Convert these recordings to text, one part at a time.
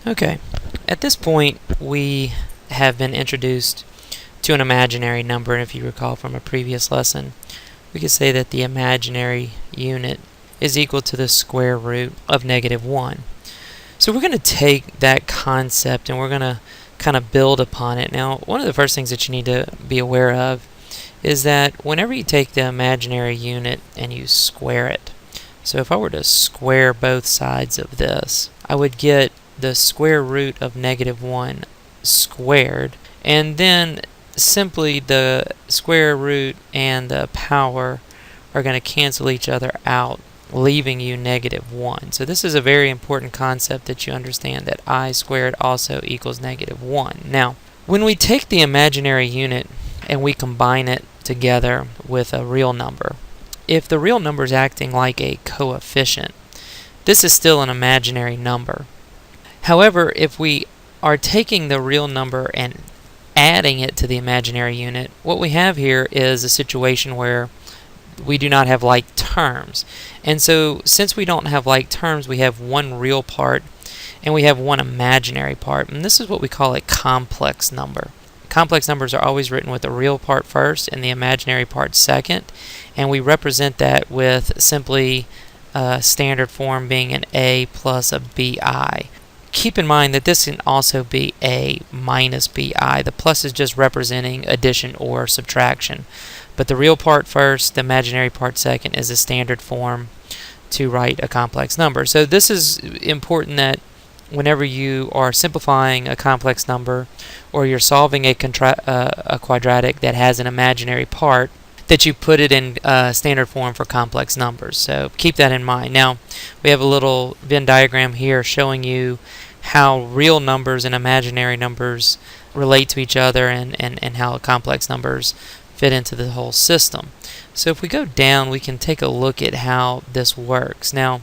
Okay, at this point we have been introduced to an imaginary number, and if you recall from a previous lesson, we could say that the imaginary unit is equal to the square root of -1. So we're going to take that concept and we're going to kind of build upon it. Now, one of the first things that you need to be aware of is that whenever you take the imaginary unit and you square it, so if I were to square both sides of this, I would get the square root of -1 squared, and then simply the square root and the power are going to cancel each other out, leaving you -1. So this is a very important concept that you understand, that I squared also equals -1. Now, when we take the imaginary unit and we combine it together with a real number, if the real number is acting like a coefficient, this is still an imaginary number. However, if we are taking the real number and adding it to the imaginary unit, what we have here is a situation where we do not have like terms. And so since we don't have like terms, we have one real part and we have one imaginary part. And this is what we call a complex number. Complex numbers are always written with the real part first and the imaginary part second. And we represent that with simply standard form being an a plus a bi. Keep in mind that this can also be a minus bi. The plus is just representing addition or subtraction. But the real part first, the imaginary part second, is a standard form to write a complex number. So this is important, that whenever you are simplifying a complex number or you're solving a quadratic that has an imaginary part, that you put it in standard form for complex numbers. So keep that in mind. Now, we have a little Venn diagram here showing you how real numbers and imaginary numbers relate to each other, and how complex numbers fit into the whole system. So if we go down, we can take a look at how this works. Now,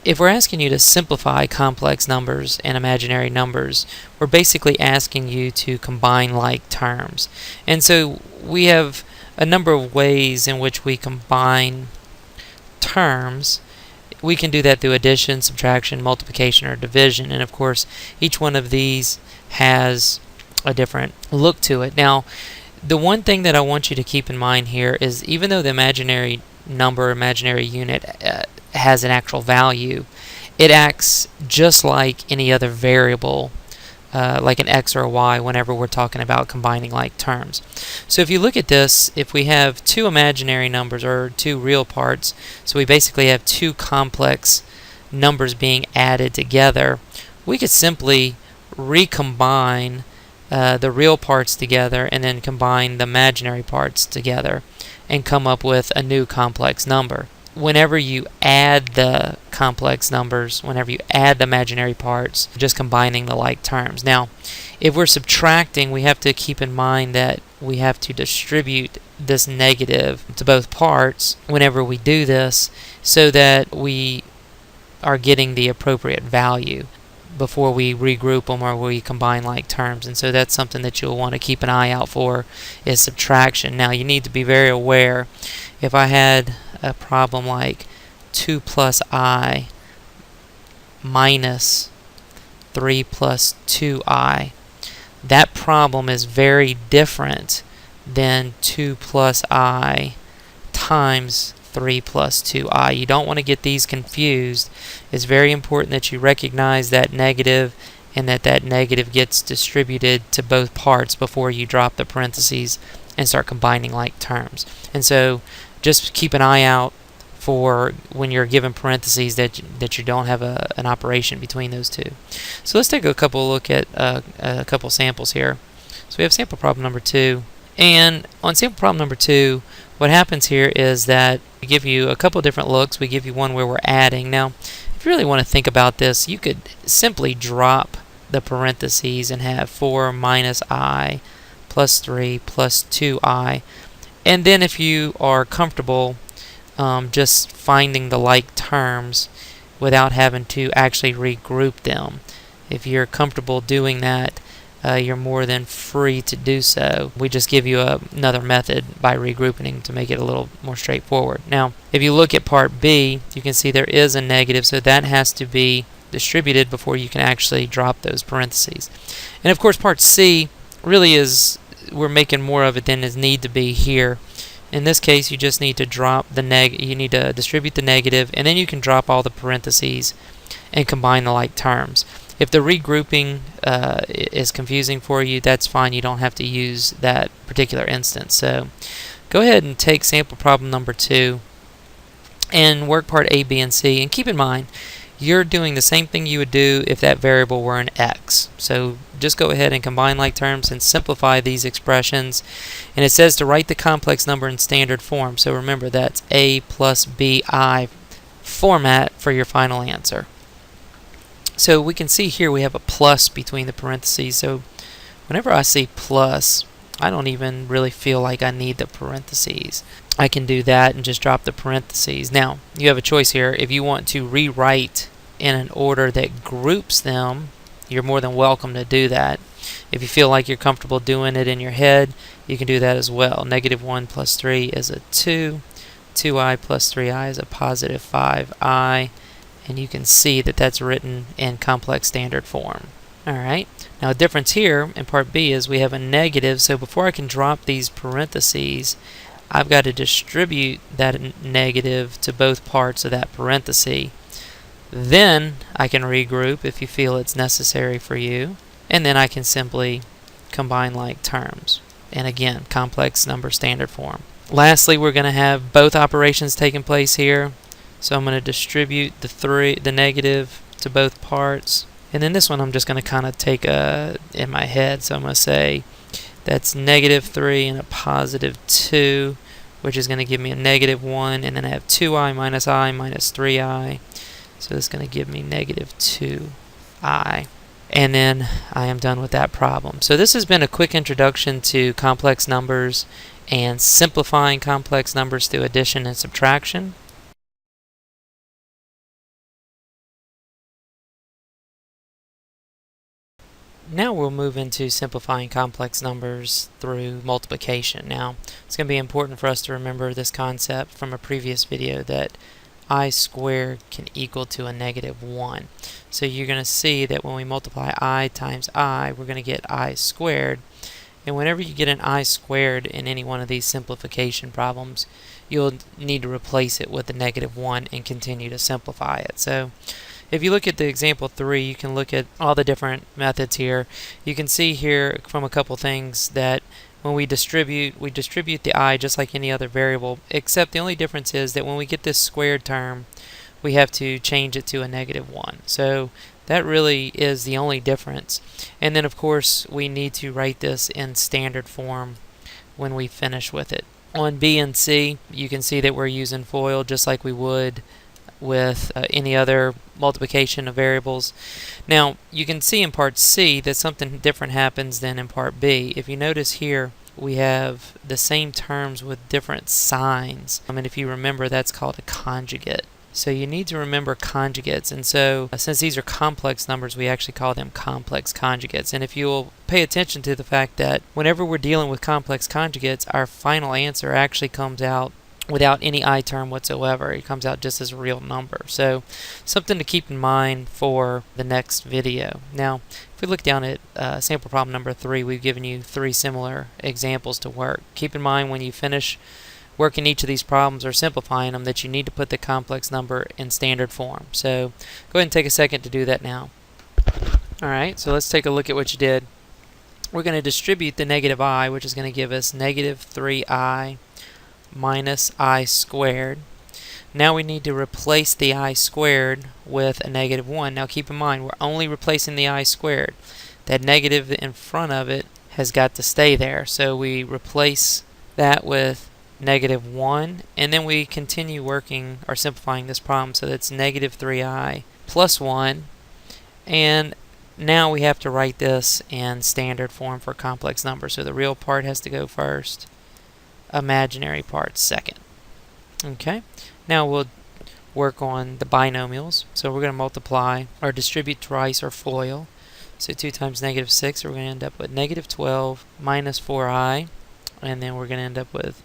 if we're asking you to simplify complex numbers and imaginary numbers, we're basically asking you to combine like terms. And so we have a number of ways in which we combine terms. We can do that through addition, subtraction, multiplication, or division. And of course, each one of these has a different look to it. Now, the one thing that I want you to keep in mind here is, even though the imaginary number, imaginary unit has an actual value, it acts just like any other variable, like an x or a y, whenever we're talking about combining like terms. So if you look at this, if we have two imaginary numbers or two real parts, so we basically have two complex numbers being added together, we could simply recombine the real parts together and then combine the imaginary parts together and come up with a new complex number. Whenever you add the complex numbers, whenever you add the imaginary parts, just combining the like terms. Now, if we're subtracting, we have to keep in mind that we have to distribute this negative to both parts whenever we do this, so that we are getting the appropriate value before we regroup them or we combine like terms. And so that's something that you'll want to keep an eye out for, is subtraction. Now, you need to be very aware. If I had a problem like 2 plus I minus 3 plus 2I, that problem is very different than 2 plus I times 3 plus 2I. You don't want to get these confused. It's very important that you recognize that negative, and that negative gets distributed to both parts before you drop the parentheses and start combining like terms. And so just keep an eye out for when you're given parentheses that you don't have an operation between those two. So let's take a couple look at a couple samples here. So we have sample problem number 2, and on sample problem number 2, what happens here is that we give you a couple different looks. We give you one where we're adding. Now, if you really want to think about this, you could simply drop the parentheses and have 4 minus I plus 3 plus 2I. And then if you are comfortable just finding the like terms without having to actually regroup them, if you're comfortable doing that, you're more than free to do so. We just give you another method by regrouping to make it a little more straightforward. Now, if you look at part B, you can see there is a negative, so that has to be distributed before you can actually drop those parentheses. And of course part C really is, we're making more of it than is need to be here. In this case, you just need to drop the you need to distribute the negative, and then you can drop all the parentheses and combine the like terms. If the regrouping is confusing for you, that's fine. You don't have to use that particular instance. So go ahead and take sample problem number 2 and work part A, B, and C. And keep in mind, you're doing the same thing you would do if that variable were an x. So just go ahead and combine like terms and simplify these expressions. And it says to write the complex number in standard form. So remember, that's A plus BI format for your final answer. So we can see here we have a plus between the parentheses. So whenever I see plus, I don't even really feel like I need the parentheses. I can do that and just drop the parentheses. Now, you have a choice here. If you want to rewrite in an order that groups them, you're more than welcome to do that. If you feel like you're comfortable doing it in your head, you can do that as well. -1 plus 3 is a 2. 2i plus 3i is a positive 5i. And you can see that that's written in complex standard form. Alright, now a difference here in part B is we have a negative, so before I can drop these parentheses, I've got to distribute that negative to both parts of that parenthesis. Then I can regroup if you feel it's necessary for you, and then I can simply combine like terms. And again, complex number standard form. Lastly, we're going to have both operations taking place here. So I'm going to distribute the negative to both parts. And then this one I'm just going to kind of take in my head. So I'm going to say that's -3 and a positive 2, which is going to give me a -1. And then I have 2i minus I minus 3i. So it's going to give me -2i. And then I am done with that problem. So this has been a quick introduction to complex numbers and simplifying complex numbers through addition and subtraction. Now we'll move into simplifying complex numbers through multiplication. Now, it's going to be important for us to remember this concept from a previous video that I squared can equal to a -1. So you're going to see that when we multiply I times I, we're going to get I squared. And whenever you get an I squared in any one of these simplification problems, you'll need to replace it with a -1 and continue to simplify it. So if you look at the example 3, you can look at all the different methods here. You can see here from a couple things that when we distribute the I just like any other variable, except the only difference is that when we get this squared term, we have to change it to a -1. So that really is the only difference. And then of course we need to write this in standard form when we finish with it. On B and C, you can see that we're using FOIL just like we would with any other multiplication of variables. Now you can see in part C that something different happens than in part B. If you notice here, we have the same terms with different signs. And if you remember, that's called a conjugate. So you need to remember conjugates, and so since these are complex numbers, we actually call them complex conjugates. And if you'll pay attention to the fact that whenever we're dealing with complex conjugates, our final answer actually comes out without any I term whatsoever. It comes out just as a real number. So something to keep in mind for the next video. Now, if we look down at sample problem number 3, we've given you 3 similar examples to work. Keep in mind when you finish working each of these problems or simplifying them that you need to put the complex number in standard form. So go ahead and take a second to do that now. Alright, so let's take a look at what you did. We're going to distribute the negative I, which is going to give us -3i minus I squared. Now we need to replace the I squared with a -1. Now keep in mind, we're only replacing the I squared. That negative in front of it has got to stay there. So we replace that with -1, and then we continue working or simplifying this problem. So that's -3i plus 1, and now we have to write this in standard form for complex numbers. So the real part has to go first, imaginary part second. Okay, now we'll work on the binomials. So we're going to multiply or distribute twice or FOIL. So 2 times -6, we're going to end up with -12 minus 4i, and then we're going to end up with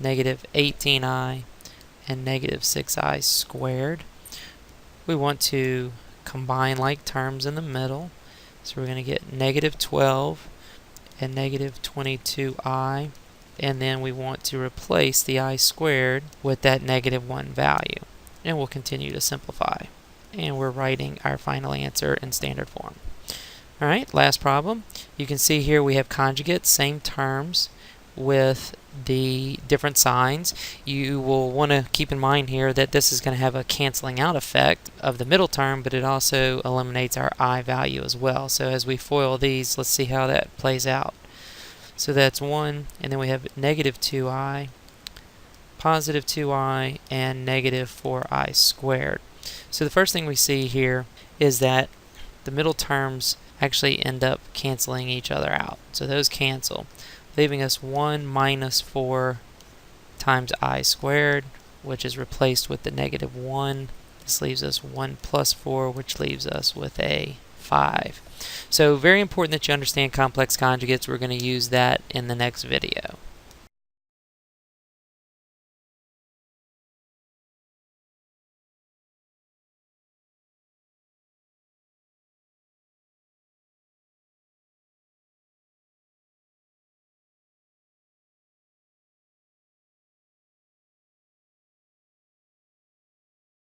-18i and -6i squared. We want to combine like terms in the middle. So we're going to get negative 12 and negative 22i, and then we want to replace the I squared with that negative 1 value. And we'll continue to simplify. And we're writing our final answer in standard form. Alright, last problem. You can see here we have conjugates, same terms with the different signs. You will want to keep in mind here that this is going to have a canceling out effect of the middle term, but it also eliminates our I value as well. So as we FOIL these, let's see how that plays out. So that's 1, and then we have negative 2i, positive 2i, and negative 4i squared. So the first thing we see here is that the middle terms actually end up canceling each other out. So those cancel, leaving us 1 minus 4 times I squared, which is replaced with the negative 1. This leaves us 1 plus 4, which leaves us with a 5. So very important that you understand complex conjugates. We're going to use that in the next video.